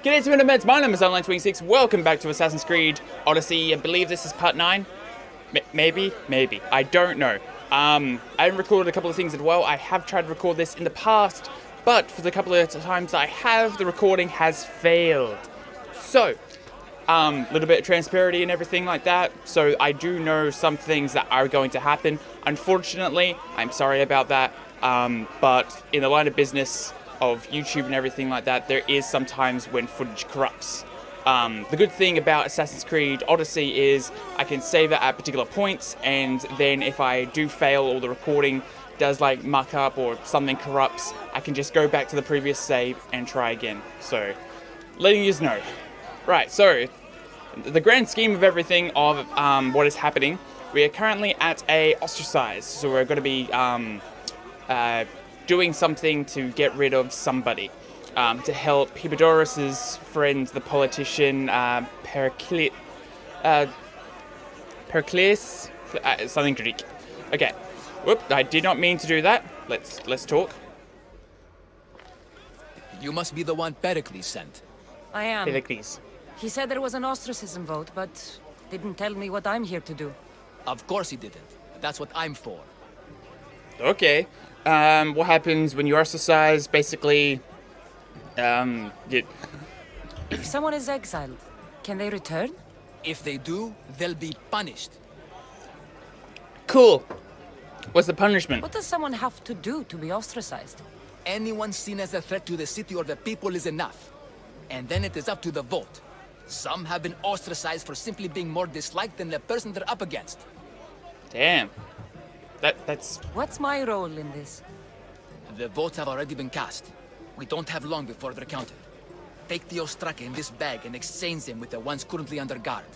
G'day to Intermeds, my name is Online26, welcome back to Assassin's Creed Odyssey. I believe this is part 9? Maybe, I don't know. I recorded a couple of things as well. I have tried to record this in the past, but for the couple of times I have, the recording has failed. So, a little bit of transparency and everything like that, so I do know some things that are going to happen. Unfortunately, I'm sorry about that, but in the line of business of YouTube and everything like that, there is sometimes when footage corrupts. The good thing about Assassin's Creed Odyssey is I can save it at particular points, and then if I do fail or the recording does like muck up or something corrupts, I can just go back to the previous save and try again. So, letting you know. Right, so, the grand scheme of everything of what is happening, we are currently at a ostracize, so we're going to be doing something to get rid of somebody, to help Hippodorus's friend, the politician, Pericles, something Greek. Okay, whoop, I did not mean to do that. Let's talk. You must be the one Pericles sent. I am. Pericles. He said there was an ostracism vote, but didn't tell me what I'm here to do. Of course he didn't. That's what I'm for. Okay. What happens when you ostracize? Basically, If someone is exiled, can they return? If they do, they'll be punished. Cool. What's the punishment? What does someone have to do to be ostracized? Anyone seen as a threat to the city or the people is enough. And then it is up to the vote. Some have been ostracized for simply being more disliked than the person they're up against. Damn. That's... What's my role in this? The votes have already been cast. We don't have long before they're counted. Take the ostraka in this bag and exchange them with the ones currently under guard.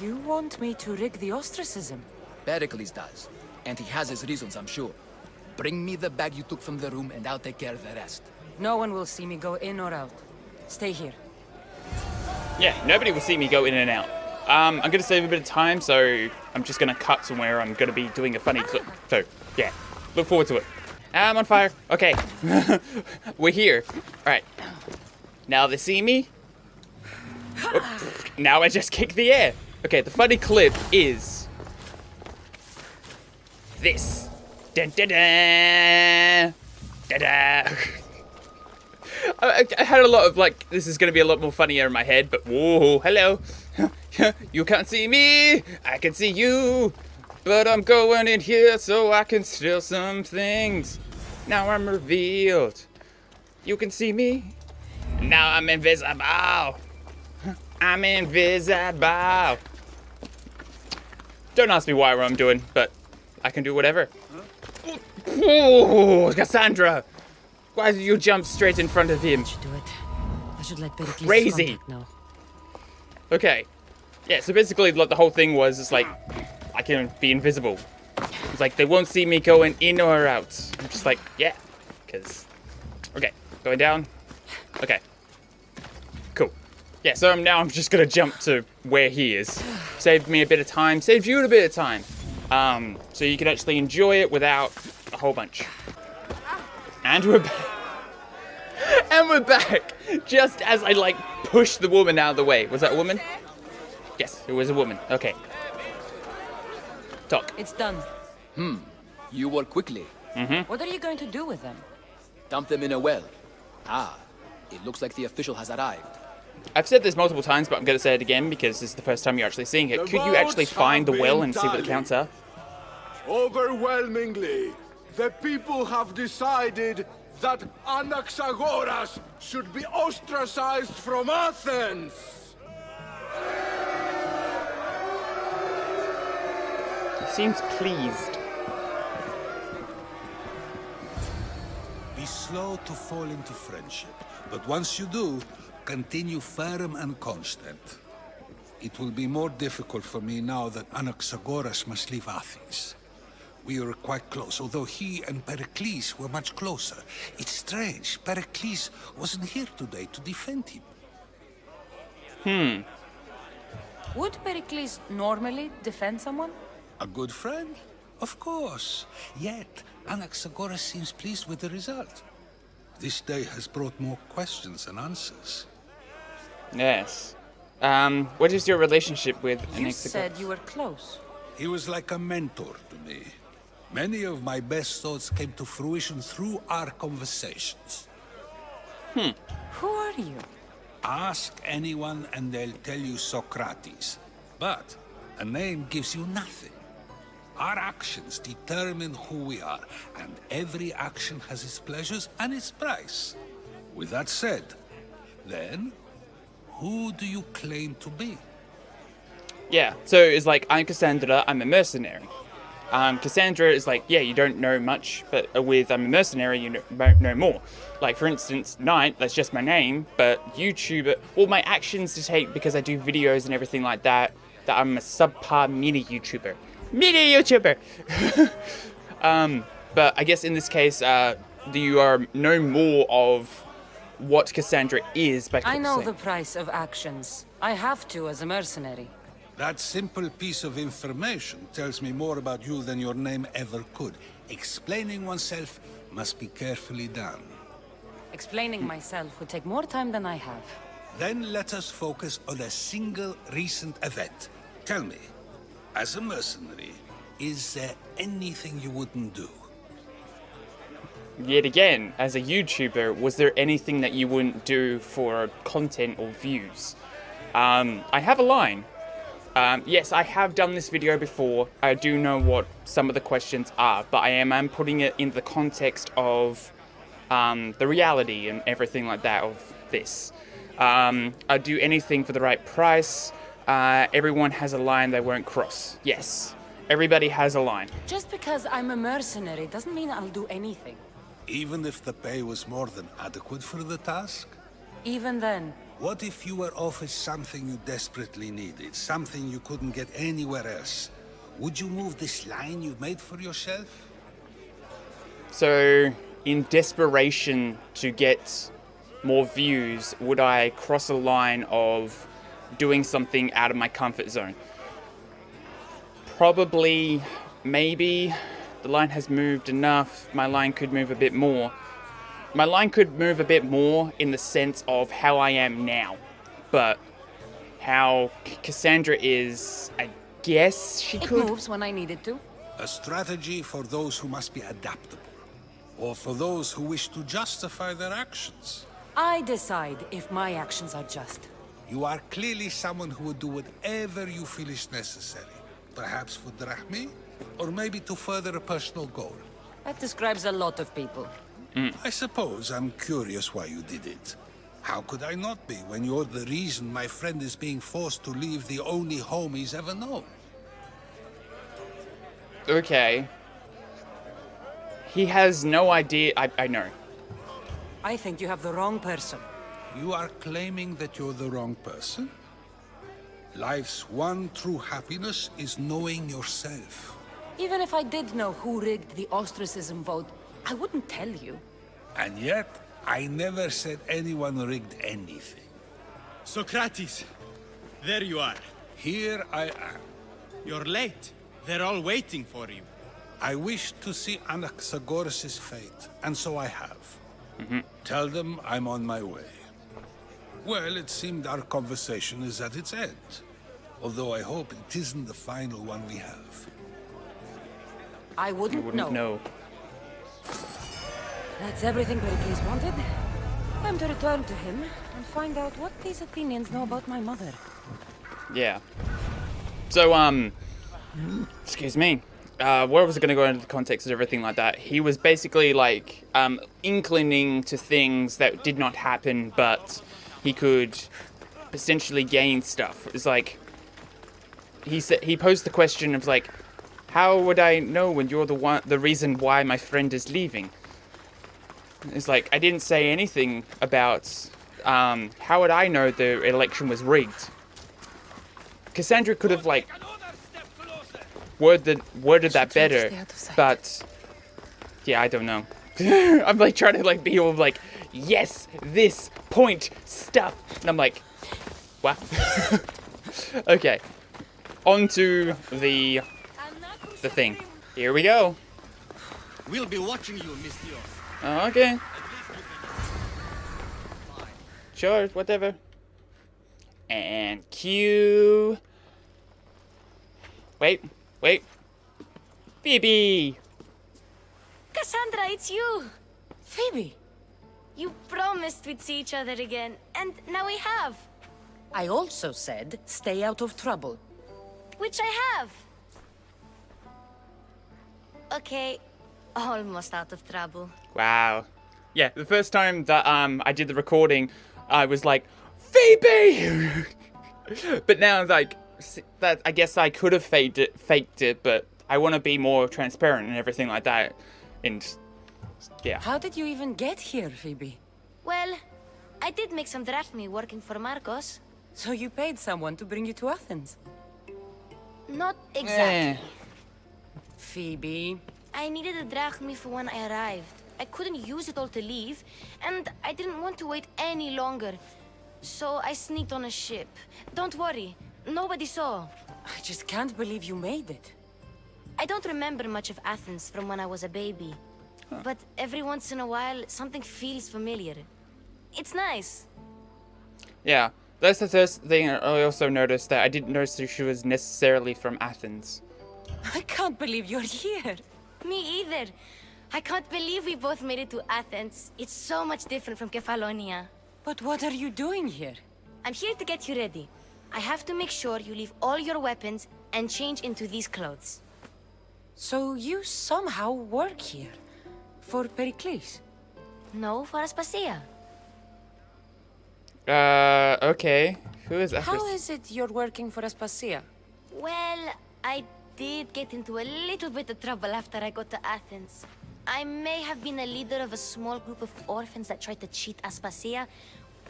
You want me to rig the ostracism? Pericles does. And he has his reasons, I'm sure. Bring me the bag you took from the room and I'll take care of the rest. No one will see me go in or out. Stay here. Yeah, nobody will see me go in and out. I'm going to save a bit of time, so I'm just going to cut somewhere. I'm going to be doing a funny clip. So, yeah, look forward to it. I'm on fire. Okay, we're here. All right, now they see me. Oop. Now I just kick the air. Okay, the funny clip is this. Dun, dun, dun. Dun, dun. I had a lot of like, this is going to be a lot more funnier in my head, but whoa, hello. You can't see me, I can see you, but I'm going in here so I can steal some things. Now I'm revealed. You can see me, now I'm invisible. I'm invisible. Don't ask me why or what I'm doing, but I can do whatever. Oh, Kassandra! Why did you jump straight in front of him? I should do it. I should let Pericles Crazy. know. Okay. Yeah, so basically like, the whole thing was it's like I can be invisible. It's like they won't see me going in or out. I'm just like, yeah. Cause okay, going down. Okay. Cool. Yeah, so now I'm just gonna jump to where he is. Saved me a bit of time, saved you a bit of time. So you can actually enjoy it without a whole bunch. And we're back. And we're back. Just as I like pushed the woman out of the way. Was that a woman? Yes, it was a woman. Okay. Talk. It's done. You work quickly. What are you going to do with them? Dump them in a well. Ah, it looks like the official has arrived. I've said this multiple times, but I'm going to say it again because this is the first time you're actually seeing it. Could you actually find the well and see what the counts are? Overwhelmingly, the people have decided that Anaxagoras should be ostracized from Athens. He seems pleased. Be slow to fall into friendship, but once you do, continue firm and constant. It will be more difficult for me now that Anaxagoras must leave Athens. We were quite close, although he and Pericles were much closer. It's strange, Pericles wasn't here today to defend him. Would Pericles normally defend someone? A good friend? Of course. Yet, Anaxagoras seems pleased with the result. This day has brought more questions than answers. Yes. What is your relationship with You Anaxagoras? said you were close. He was like a mentor to me. Many of my best thoughts came to fruition through our conversations. Who are you? Ask anyone and they'll tell you Socrates. But a name gives you nothing. Our actions determine who we are, and every action has its pleasures and its price. With that said, then, who do you claim to be? Yeah, so it's like, I'm Kassandra, I'm a mercenary. Kassandra is like, yeah, you don't know much, but with I'm a mercenary, you know more. Like, for instance, Knight, that's just my name, but YouTuber, well, my actions dictate because I do videos and everything like that, that I'm a subpar mini YouTuber. Mini YouTuber! But I guess in this case, you are know more of what Kassandra is by I know saying. the price of actions. I have to as a mercenary. That simple piece of information tells me more about you than your name ever could. Explaining oneself must be carefully done. Explaining myself would take more time than I have. Then let us focus on a single recent event. Tell me, as a mercenary, is there anything you wouldn't do? Yet again, as a YouTuber, was there anything that you wouldn't do for content or views? I have a line. Yes, I have done this video before. I do know what some of the questions are, but I am putting it in the context of the reality and everything like that of this. I'd do anything for the right price. Everyone has a line they won't cross. Yes, everybody has a line. Just because I'm a mercenary doesn't mean I'll do anything. Even if the pay was more than adequate for the task? Even then, What if you were offered something you desperately needed, something you couldn't get anywhere else? Would you move this line you've made for yourself? So, in desperation to get more views, would I cross a line of doing something out of my comfort zone? Probably, maybe. The line has moved enough. My line could move a bit more. My line could move a bit more in the sense of how I am now. But how Kassandra is, I guess she it could. moves when I need it to. A strategy for those who must be adaptable, or for those who wish to justify their actions. I decide if my actions are just. You are clearly someone who would do whatever you feel is necessary. Perhaps for drachmi, or maybe to further a personal goal. That describes a lot of people. I suppose I'm curious why you did it. How could I not be when you're the reason my friend is being forced to leave the only home he's ever known? Okay. He has no idea. I know. I think you have the wrong person. You are claiming that you're the wrong person? Life's one true happiness is knowing yourself. Even if I did know who rigged the ostracism vote, I wouldn't tell you. And yet, I never said anyone rigged anything. Socrates, there you are. Here I am. You're late. They're all waiting for you. I wish to see Anaxagoras' fate, and so I have. Tell them I'm on my way. Well, it seemed our conversation is at its end. Although I hope it isn't the final one we have. I I wouldn't, wouldn't know. That's everything Pericles wanted. Time to return to him and find out what these Athenians know about my mother. Yeah. So, excuse me. Where was I going to go into the context of everything like that? He was basically like, inclining to things that did not happen, but he could essentially gain stuff. It's like, he posed the question of like, how would I know when you're the reason why my friend is leaving? It's like, I didn't say anything about, how would I know the election was rigged? Kassandra could have, like, worded that better, but, yeah, I don't know. I'm, like, trying to, like, be all, like, yes, this, point, stuff, and I'm like, what? Okay, on to the thing. Here we go. We'll be watching you, Mr. Okay. Sure, whatever. And Q. Wait. Phoebe! Kassandra, it's you! Phoebe, You promised we'd see each other again, and now we have. I also said stay out of trouble. Which I have. Okay, almost out of trouble. Wow. Yeah, the first time that I did the recording, I was like, Phoebe! But now, like, that I guess I could have faked it, but I want to be more transparent and everything like that. And yeah. How did you even get here, Phoebe? Well, I did make some drachmi working for Marcos. So you paid someone to bring you to Athens? Not exactly. Phoebe. I needed a drachmi for when I arrived. I couldn't use it all to leave, and I didn't want to wait any longer. So I sneaked on a ship. Don't worry, nobody saw. I just can't believe you made it. I don't remember much of Athens from when I was a baby. But every once in a while, something feels familiar. It's nice. Yeah, that's the first thing I also noticed, that I didn't notice that she was necessarily from Athens. I can't believe you're here. Me either. I can't believe we both made it to Athens. It's so much different from Kefalonia. But what are you doing here? I'm here to get you ready. I have to make sure you leave all your weapons and change into these clothes. So you somehow work here? For Pericles? No, for Aspasia. Okay. Who is Athens? How is it you're working for Aspasia? Well, I did get into a little bit of trouble after I got to Athens. I may have been a leader of a small group of orphans that tried to cheat Aspasia.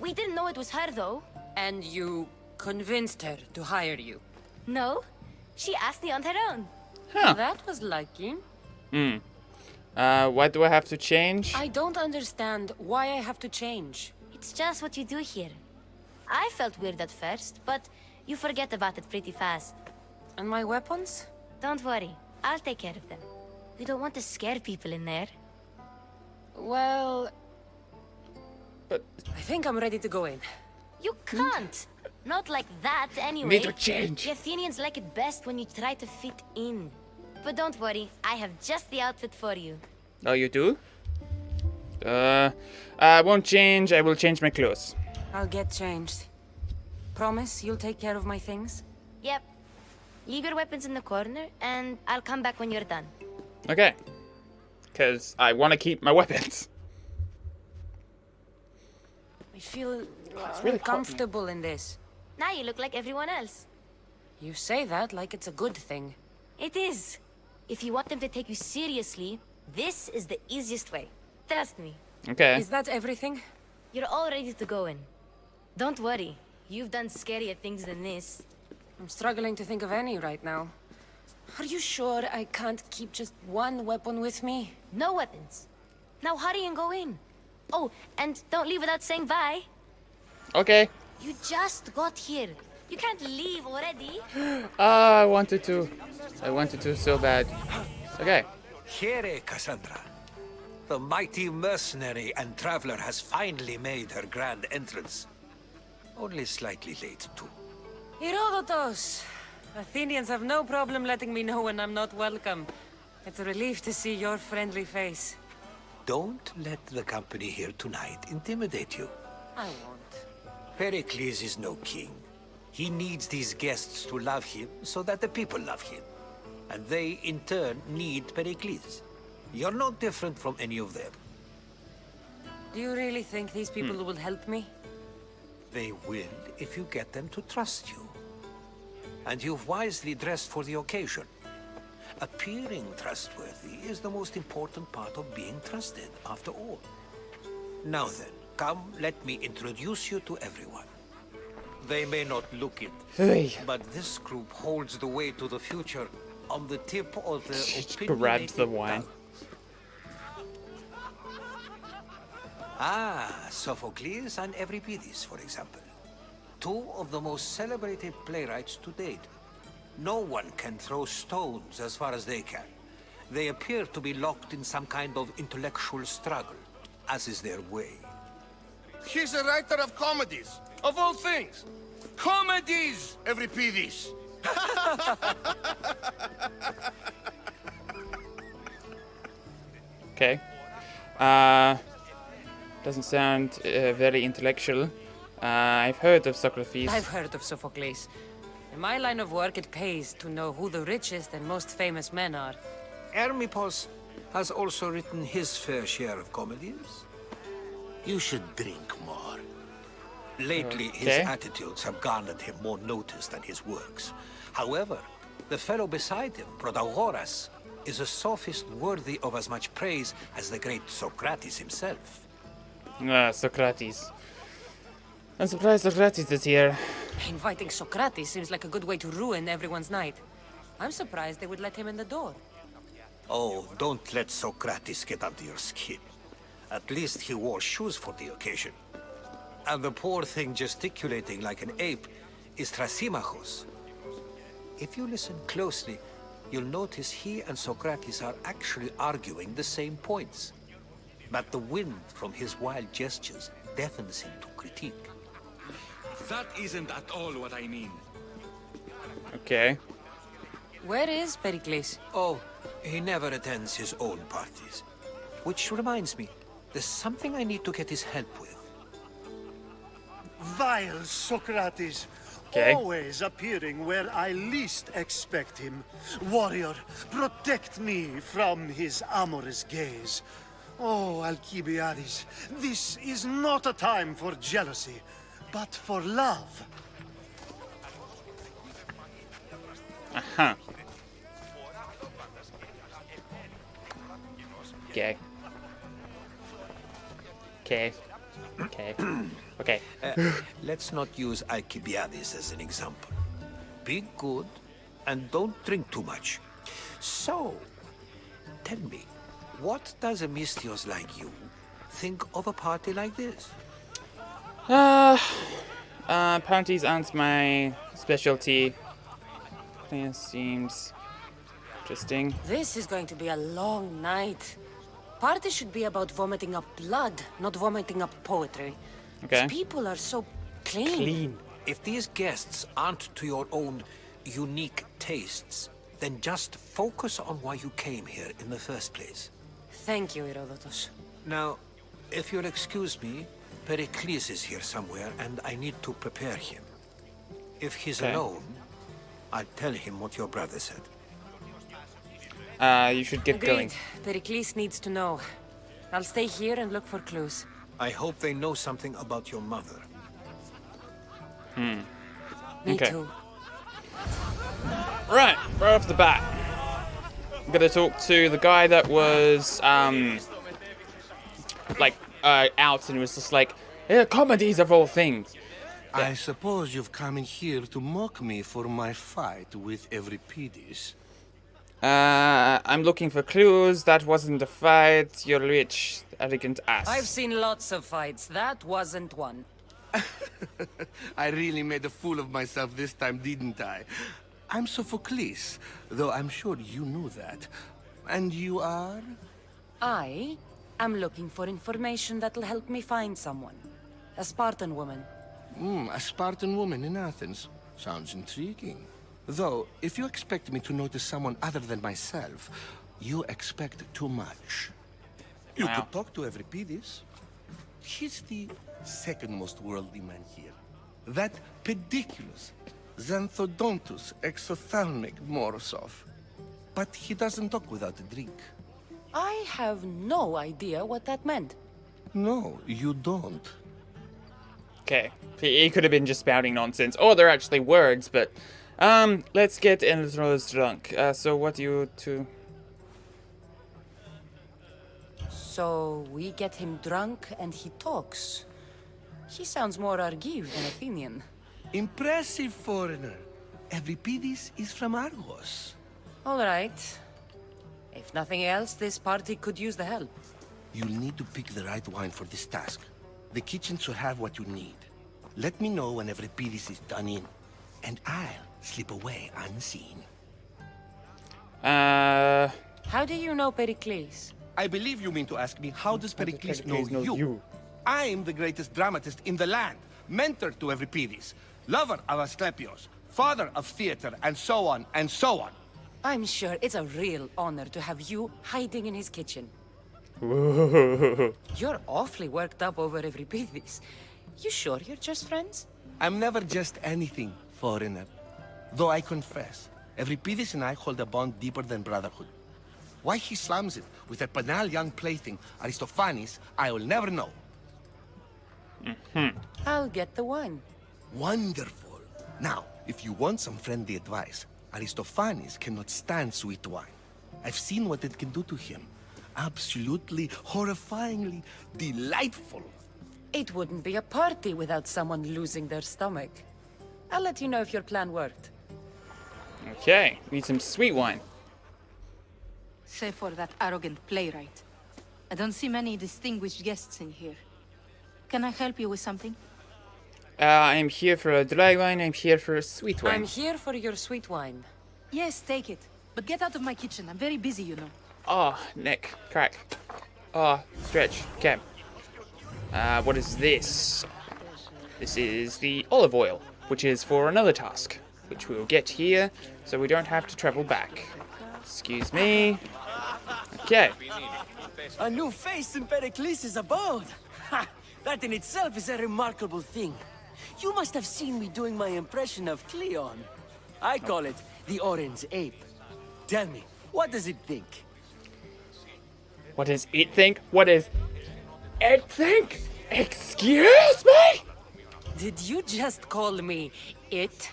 We didn't know it was her, though. And you convinced her to hire you? No, she asked me on her own. Huh. That was lucky. Why do I have to change? I don't understand why I have to change. It's just what you do here. I felt weird at first, but you forget about it pretty fast. And my weapons? Don't worry, I'll take care of them. We don't want to scare people in there. Well... But I think I'm ready to go in. You can't! Not like that, anyway. need to change. The Athenians like it best when you try to fit in. But don't worry, I have just the outfit for you. Oh, you do? I won't change. I will change my clothes. I'll get changed. Promise you'll take care of my things? Yep. Leave your weapons in the corner, and I'll come back when you're done. Okay. Because I want to keep my weapons. I feel really comfortable in this. Now you look like everyone else. You say that like it's a good thing. It is. If you want them to take you seriously, this is the easiest way. Trust me. Okay. Is that everything? You're all ready to go in. Don't worry. You've done scarier things than this. I'm struggling to think of any right now. Are you sure I can't keep just one weapon with me? No weapons. Now hurry and go in. Oh, and don't leave without saying bye. Okay. You just got here. You can't leave already. I wanted to. I wanted to so bad. Okay. Here, Kassandra. The mighty mercenary and traveler has finally made her grand entrance. Only slightly late, too. Herodotus! Athenians have no problem letting me know when I'm not welcome. It's a relief to see your friendly face. Don't let the company here tonight intimidate you. I won't. Pericles is no king. He needs these guests to love him so that the people love him. And they, in turn, need Pericles. You're no different from any of them. Do you really think these people will help me? They will if you get them to trust you. And you've wisely dressed for the occasion. Appearing trustworthy is the most important part of being trusted, after all. Now then, come, let me introduce you to everyone. They may not look it, Hey. but this group holds the way to the future on the tip of their She grabs the opinionated wine. tongue. Ah, Sophocles and Euripides, for example. Two of the most celebrated playwrights to date. No one can throw stones as far as they can. They appear to be locked in some kind of intellectual struggle, as is their way. He's a writer of comedies, of all things. Comedies, Euripides! Okay. Doesn't sound very intellectual. I've heard of Socrates. I've heard of Sophocles. In my line of work, it pays to know who the richest and most famous men are. Hermippos has also written his fair share of comedies. You should drink more. Lately, his Okay. attitudes have garnered him more notice than his works. However, the fellow beside him, Protagoras, is a sophist worthy of as much praise as the great Socrates himself. Socrates. I'm surprised Socrates is here. Inviting Socrates seems like a good way to ruin everyone's night. I'm surprised they would let him in the door. Oh, don't let Socrates get under your skin. At least he wore shoes for the occasion. And the poor thing gesticulating like an ape is Thrasymachos. If you listen closely, you'll notice he and Socrates are actually arguing the same points. But the wind from his wild gestures deafens him to critique. That isn't at all what I mean. Okay. Where is Pericles? Oh, he never attends his own parties. Which reminds me, there's something I need to get his help with. Vile Socrates, Okay. always appearing where I least expect him. Warrior, protect me from his amorous gaze. Oh, Alcibiades, this is not a time for jealousy, but for love. Uh-huh. Okay. Okay. Okay. Okay. Let's not use Alcibiades as an example. Be good and don't drink too much. So, tell me, what does a Mystios like you think of a party like this? Parties aren't my specialty. It seems interesting. This is going to be a long night. Party should be about vomiting up blood, not vomiting up poetry. Okay. These people are so clean. Clean. If these guests aren't to your own unique tastes, then just focus on why you came here in the first place. Thank you, Herodotus. Now, if you'll excuse me, Pericles is here somewhere, and I need to prepare him. If he's Okay. alone, I'll tell him what your brother said. You should get going. Agreed. Pericles needs to know. I'll stay here and look for clues. I hope they know something about your mother. Me Okay. too. Right off the bat, I'm gonna talk to the guy that was out and was just like, yeah, comedies of all things. I suppose you've come in here to mock me for my fight with Euripides. I'm looking for clues. That wasn't a fight. You're rich, arrogant ass. I've seen lots of fights. That wasn't one. I really made a fool of myself this time, didn't I? I'm Sophocles, though I'm sure you knew that. And you are? I am looking for information that'll help me find someone. A Spartan woman. A Spartan woman in Athens. Sounds intriguing. Though, if you expect me to notice someone other than myself, you expect too much. You Wow. could talk to Euripides. He's the second most worldly man here. That pediculous, xanthodontus exophthalmic Morosov. But he doesn't talk without a drink. I have no idea what that meant. No, you don't. Okay, he could have been just spouting nonsense, or they're actually words. But let's get Elros drunk. So what do you two? So we get him drunk and he talks. He sounds more Argive than Athenian. Impressive foreigner. Euripides is from Argos. All right. If nothing else, this party could use the help. You'll need to pick the right wine for this task. The kitchen should have what you need. Let me know when Euripides is done in, and I'll slip away unseen. How do you know Pericles? I believe you mean to ask me, how does Pericles know Pericles know you? you? I'm the greatest dramatist in the land, mentor to Euripides. lover of Asclepios, father of theater, and so on, and so on. I'm sure it's a real honor to have you hiding in his kitchen. You're awfully worked up over Euripides. You sure you're just friends? I'm never just anything, foreigner. Though I confess, Euripides and I hold a bond deeper than brotherhood. Why he slams it with a banal young plaything, Aristophanes, I will never know. I'll get the wine. Wonderful. Now, if you want some friendly advice, Aristophanes cannot stand sweet wine. I've seen what it can do to him. Absolutely, horrifyingly delightful. It wouldn't be a party without someone losing their stomach. I'll let you know if your plan worked. Okay, need some sweet wine. Save for that arrogant playwright. I don't see many distinguished guests in here. Can I help you with something? I'm here for a dry wine, I'm here for a sweet wine. I'm here for your sweet wine. Yes, take it. But get out of my kitchen. I'm very busy, you know. Oh, neck, crack. Oh, stretch. Okay. What is this? This is the olive oil, which is for another task, which we'll get here, so we don't have to travel back. Excuse me. Okay. A new face in Pericles' abode. Ha! That in itself is a remarkable thing. You must have seen me doing my impression of Cleon. I call it the Orange Ape. Tell me, what does it think? What does it think? What does it think? Excuse me? Did you just call me it?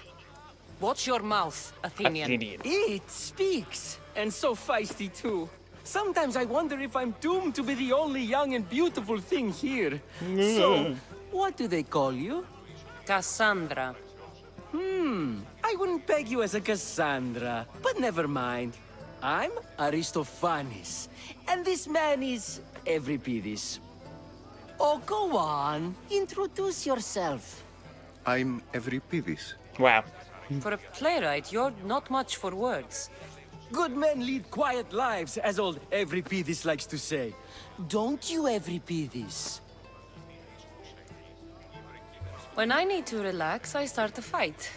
Watch your mouth, Athenian. Athenian. It speaks, and so feisty too. Sometimes I wonder if I'm doomed to be the only young and beautiful thing here. So, what do they call you? Kassandra. I wouldn't peg you as a Kassandra, but never mind. I'm Aristophanes, and this man is Euripides. Oh, go on. Introduce yourself. I'm Euripides. Wow. For a playwright, you're not much for words. Good men lead quiet lives, as old Euripides likes to say. Don't you, Euripides? When I need to relax, I start a fight.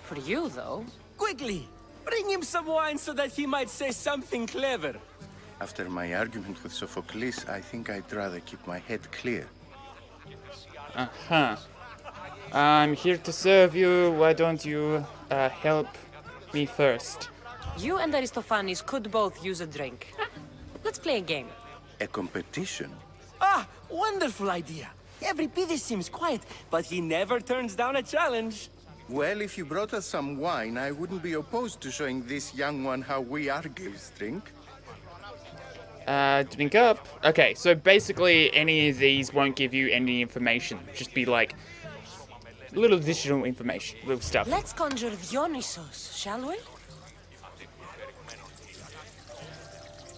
For you, though. Quickly! Bring him some wine so that he might say something clever. After my argument with Sophocles, I think I'd rather keep my head clear. Uh-huh. I'm here to serve you. Why don't you help me first? You and Aristophanes could both use a drink. Let's play a game. A competition? Ah, wonderful idea. Euripides seems quiet, but he never turns down a challenge. Well, if you brought us some wine, I wouldn't be opposed to showing this young one how we Argives drink. Drink up. Okay, so basically any of these won't give you any information. Just be like little additional information, little stuff. Let's conjure Dionysos, shall we?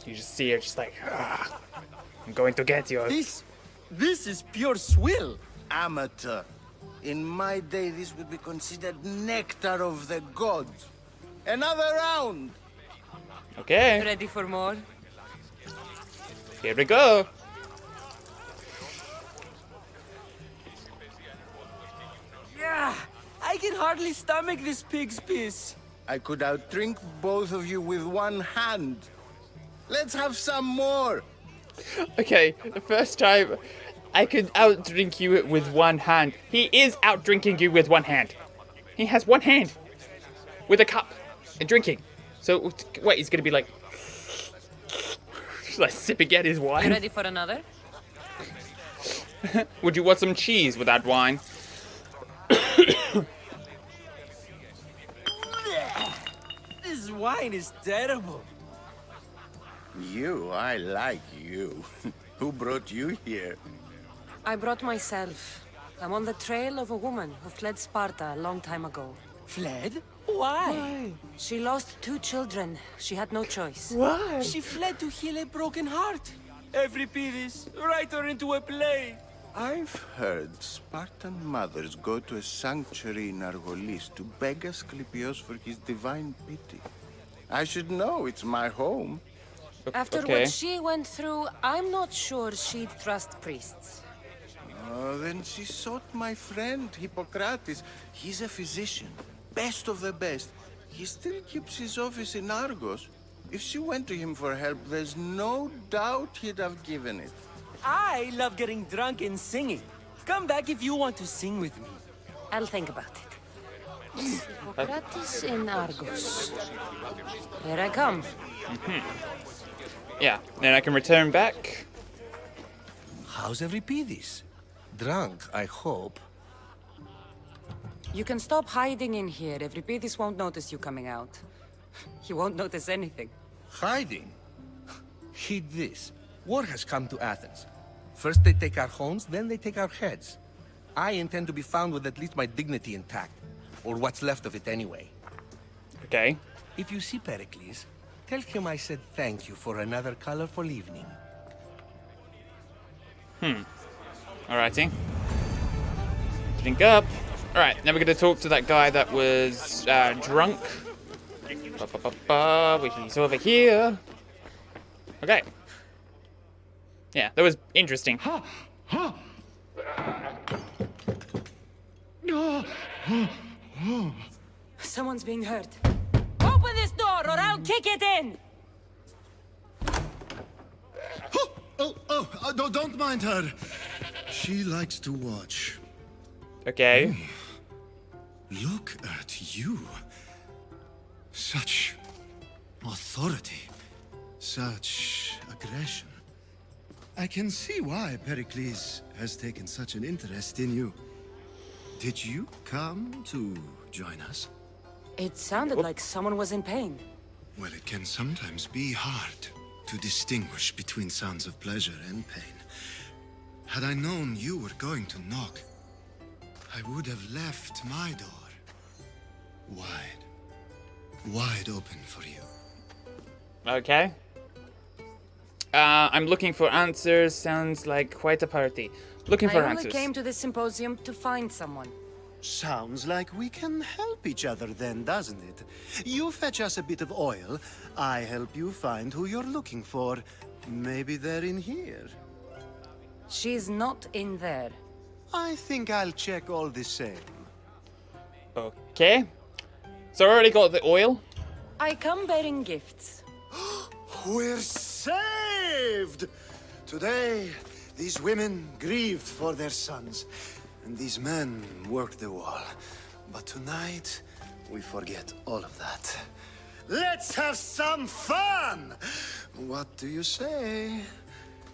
You just see her just like, I'm going to get you. This is pure swill. Amateur. In my day, this would be considered nectar of the gods. Another round! Okay. Ready for more? Here we go. Yeah, I can hardly stomach this pig's piss. I could outdrink both of you with one hand. Let's have some more. Okay, the first time I could outdrink you with one hand. He is outdrinking you with one hand. He has one hand with a cup and drinking. So, wait, he's gonna be like sipping at his wine. You ready for another? Would you want some cheese with that wine? This wine is terrible. I like you. Who brought you here? I brought myself. I'm on the trail of a woman who fled Sparta a long time ago. Fled? Why? She lost 2 children. She had no choice. Why? She fled to heal a broken heart. Euripides, write her into a play. I've heard Spartan mothers go to a sanctuary in Argolis to beg Asclepios for his divine pity. I should know, it's my home. After what she went through, I'm not sure she'd trust priests. Oh, then she sought my friend, Hippocrates. He's a physician, best of the best. He still keeps his office in Argos. If she went to him for help, there's no doubt he'd have given it. I love getting drunk and singing. Come back if you want to sing with me. I'll think about it. Hippocrates in Argos. Here I come. Yeah, then I can return back. How's Euripides? Drunk, I hope. You can stop hiding in here. Euripides won't notice you coming out. He won't notice anything. Hiding? Heed this. War has come to Athens. First they take our homes, then they take our heads. I intend to be found with at least my dignity intact. Or what's left of it anyway. Okay. If you see Pericles, tell him I said thank you for another colorful evening. Alrighty. Drink up. Alright, now we're gonna talk to that guy that was drunk. He's over here. Okay. Yeah, that was interesting. Someone's being hurt. Open this door or I'll kick it in! No, don't mind her. She likes to watch. Okay. Look at you. Such authority. Such aggression. I can see why Pericles has taken such an interest in you. Did you come to join us? It sounded like someone was in pain. Well, it can sometimes be hard to distinguish between sounds of pleasure and pain. Had I known you were going to knock, I would have left my door wide open for you. Okay. I'm looking for answers. Sounds like quite a party. Looking for I answers. only came to this symposium to find someone. Sounds like we can help each other then, doesn't it? You fetch us a bit of oil, I help you find who you're looking for. Maybe they're in here. She's not in there. I think I'll check all the same. Okay. So I already got the oil. I come bearing gifts. We're saved! Today, these women grieved for their sons, and these men worked the wall. But tonight, we forget all of that. Let's have some fun! What do you say?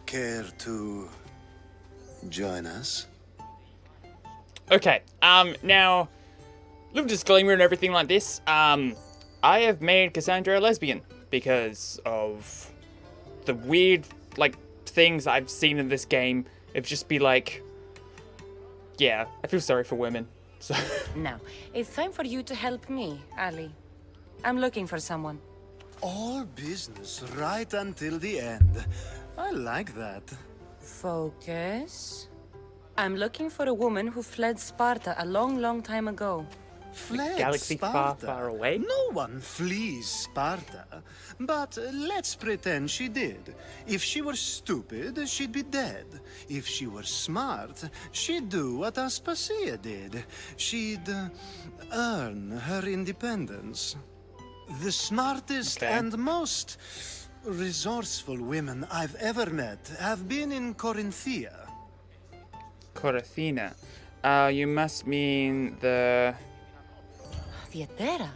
Care to join us? Okay. Now, little disclaimer and everything like this. I have made Kassandra a lesbian because of the weird, like, things I've seen in this game. It'd just be like, yeah, I feel sorry for women. So. Now, it's time for you to help me, Ali. I'm looking for someone. All business right until the end. I like that. Focus. I'm looking for a woman who fled Sparta a long, long time ago. Fled Galaxy Sparta. far, far away? No one flees Sparta. But let's pretend she did. If she were stupid, she'd be dead. If she were smart, she'd do what Aspasia did. She'd earn her independence. The smartest and most resourceful women I've ever met have been in Corinthia. Corinthia. You must mean the... Theatera.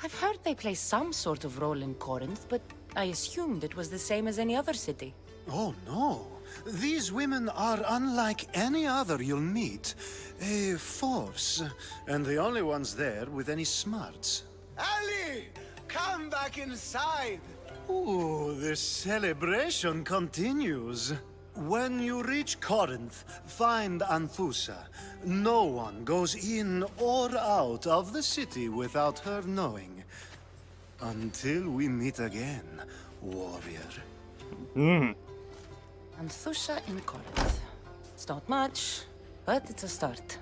I've heard they play some sort of role in Corinth, but I assumed it was the same as any other city. Oh, no. These women are unlike any other you'll meet. A force, and the only ones there with any smarts. Ali! Come back inside! Ooh, the celebration continues. When you reach Corinth, find Anthusa. No one goes in or out of the city without her knowing. Until we meet again, warrior. Anthusa in Corinth. It's not much, but it's a start.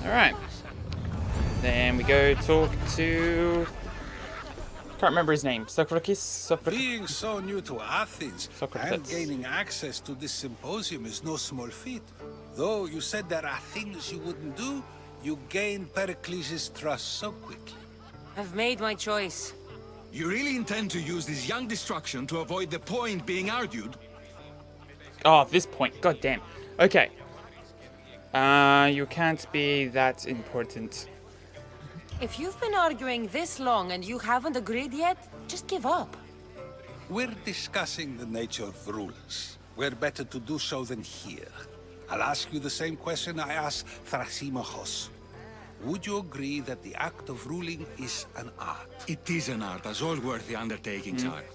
Alright. Then we go talk to Can't remember his name. Socrates? Being so new to Athens Socrates. and gaining access to this symposium is no small feat. Though you said there are things you wouldn't do, you gained Pericles' trust so quickly. I've made my choice. You really intend to use this young destruction to avoid the point being argued? Oh, this point. God damn. Okay. You can't be that important. If you've been arguing this long and you haven't agreed yet, just give up. We're discussing the nature of rulers. Where better to do so than here? I'll ask you the same question I asked Thrasymachos. Would you agree that the act of ruling is an art? It is an art, as all worthy undertakings are.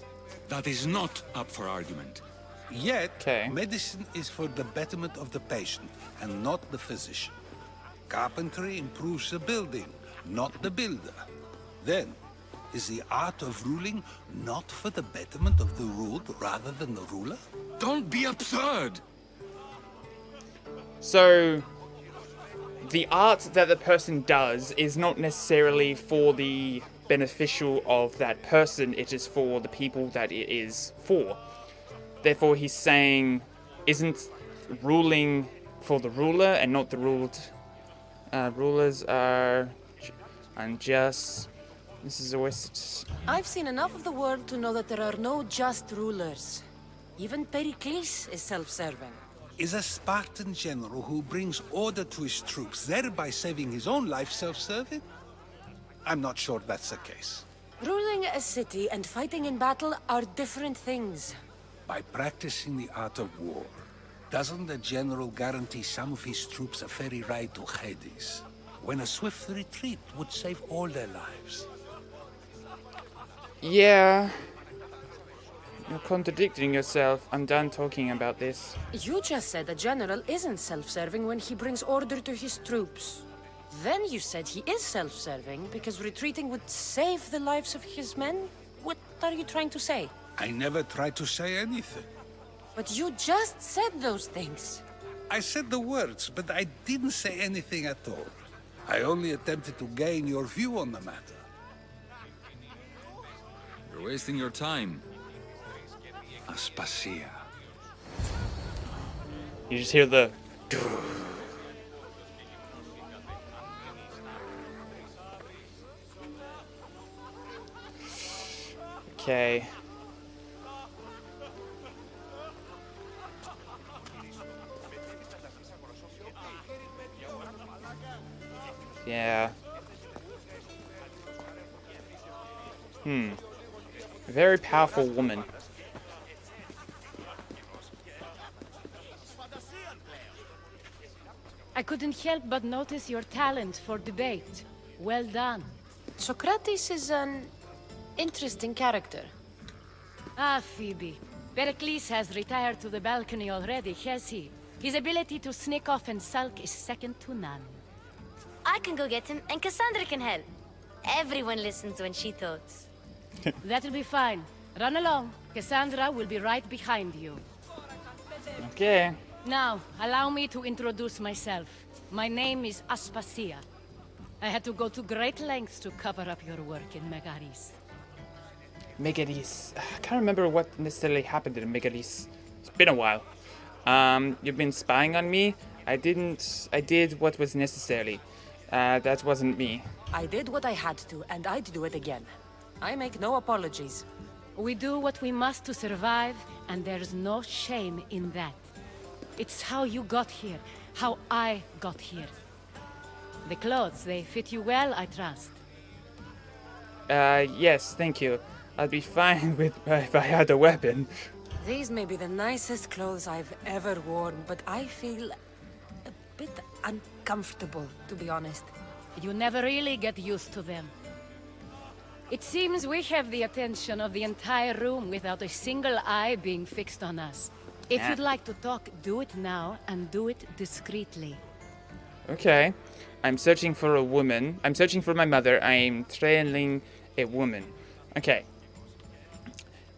That is not up for argument. Yet, medicine is for the betterment of the patient, and not the physician. Carpentry improves the building, not the builder. Then, is the art of ruling not for the betterment of the ruled rather than the ruler? Don't be absurd! So, the art that the person does is not necessarily for the beneficial of that person, it is for the people that it is for. Therefore, he's saying, isn't ruling for the ruler and not the ruled? Rulers are unjust. This is a waste. I've seen enough of the world to know that there are no just rulers. Even Pericles is self-serving. Is a Spartan general who brings order to his troops, thereby saving his own life, self-serving? I'm not sure that's the case. Ruling a city and fighting in battle are different things. By practicing the art of war, doesn't the general guarantee some of his troops a ferry ride to Hades, when a swift retreat would save all their lives? Yeah. You're contradicting yourself. I'm done talking about this. You just said a general isn't self-serving when he brings order to his troops. Then you said he is self-serving because retreating would save the lives of his men? What are you trying to say? I never tried to say anything. But you just said those things. I said the words, but I didn't say anything at all. I only attempted to gain your view on the matter. You're wasting your time. Aspasia. You just hear the... Okay. Yeah. Very powerful woman. I couldn't help but notice your talent for debate. Well done. Socrates is an interesting character. Ah, Phoebe. Pericles has retired to the balcony already, has he? His ability to sneak off and sulk is second to none. I can go get him, and Kassandra can help. Everyone listens when she talks. That'll be fine. Run along. Kassandra will be right behind you. Okay. Now, allow me to introduce myself. My name is Aspasia. I had to go to great lengths to cover up your work in Megaris. Megaris. I can't remember what necessarily happened in Megaris. It's been a while. You've been spying on me? I did what was necessary. That wasn't me. I did what I had to, and I'd do it again. I make no apologies. We do what we must to survive, and there's no shame in that. It's how you got here, how I got here. The clothes, they fit you well, I trust. Yes, thank you. I'd be fine with if I had a weapon. These may be the nicest clothes I've ever worn, but I feel a bit uncomfortable, to be honest. You never really get used to them. It seems we have the attention of the entire room without a single eye being fixed on us. If you'd like to talk, do it now, and do it discreetly. Okay. I'm searching for a woman. I'm searching for my mother. I'm trailing a woman. Okay.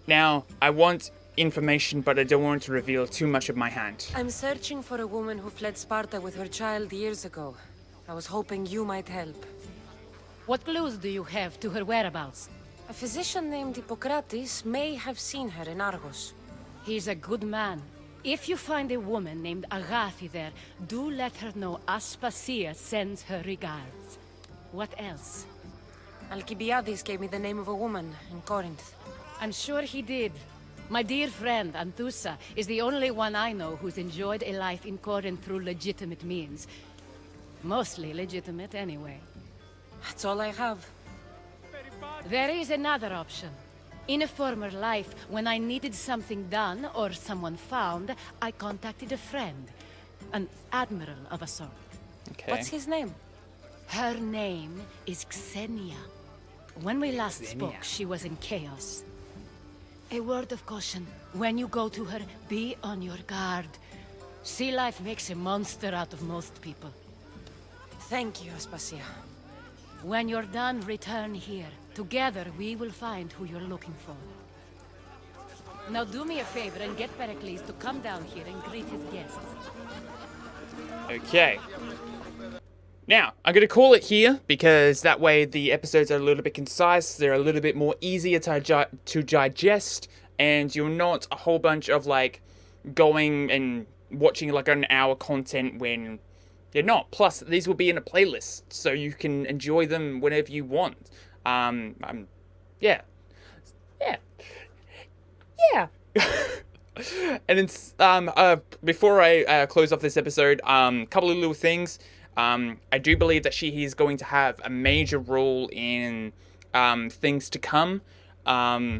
Now, I want information, but I don't want to reveal too much of my hand. I'm searching for a woman who fled Sparta with her child years ago. I was hoping you might help. What clues do you have to her whereabouts? A physician named Hippocrates may have seen her in Argos. He's a good man. If you find a woman named Agathi there, do let her know Aspasia sends her regards. What else? Alcibiades gave me the name of a woman in Corinth. I'm sure he did. My dear friend, Anthusa, is the only one I know who's enjoyed a life in Corinth through legitimate means. Mostly legitimate, anyway. That's all I have. There is another option. In a former life, when I needed something done or someone found, I contacted a friend. An admiral of a sort. Okay. What's his name? Her name is Xenia. When we last spoke, she was in chaos. A word of caution. When you go to her, be on your guard. Sea life makes a monster out of most people. Thank you, Aspasia. When you're done, return here. Together, we will find who you're looking for. Now do me a favor and get Pericles to come down here and greet his guests. Okay. Now, I'm going to call it here, because that way the episodes are a little bit concise, they're a little bit more easier to digest, and you're not a whole bunch of, like, going and watching, like, an hour content when you're not. Plus, these will be in a playlist, so you can enjoy them whenever you want. Yeah. And it's, before I close off this episode, couple of little things. I do believe that she is going to have a major role in things to come. I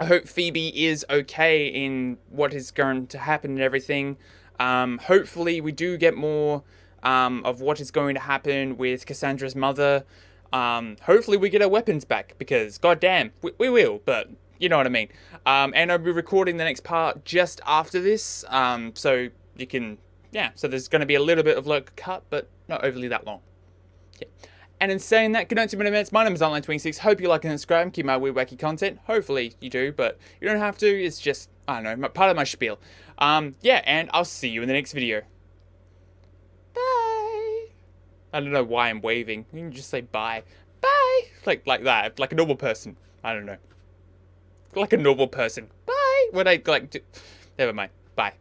hope Phoebe is okay in what is going to happen and everything. Hopefully we do get more of what is going to happen with Cassandra's mother. Hopefully we get our weapons back, because goddamn, we will, but you know what I mean. And I'll be recording the next part just after this, so you can... Yeah, so there's going to be a little bit of local cut, but not overly that long. Yeah. And in saying that, good night to my name is Online26. Hope you like and subscribe, keep my weird wacky content. Hopefully you do, but you don't have to. It's just, I don't know, part of my spiel. Yeah, and I'll see you in the next video. Bye. I don't know why I'm waving. You can just say bye. Bye. Like that, like a normal person. I don't know. Like a normal person. Bye. When I, like, never mind. Bye.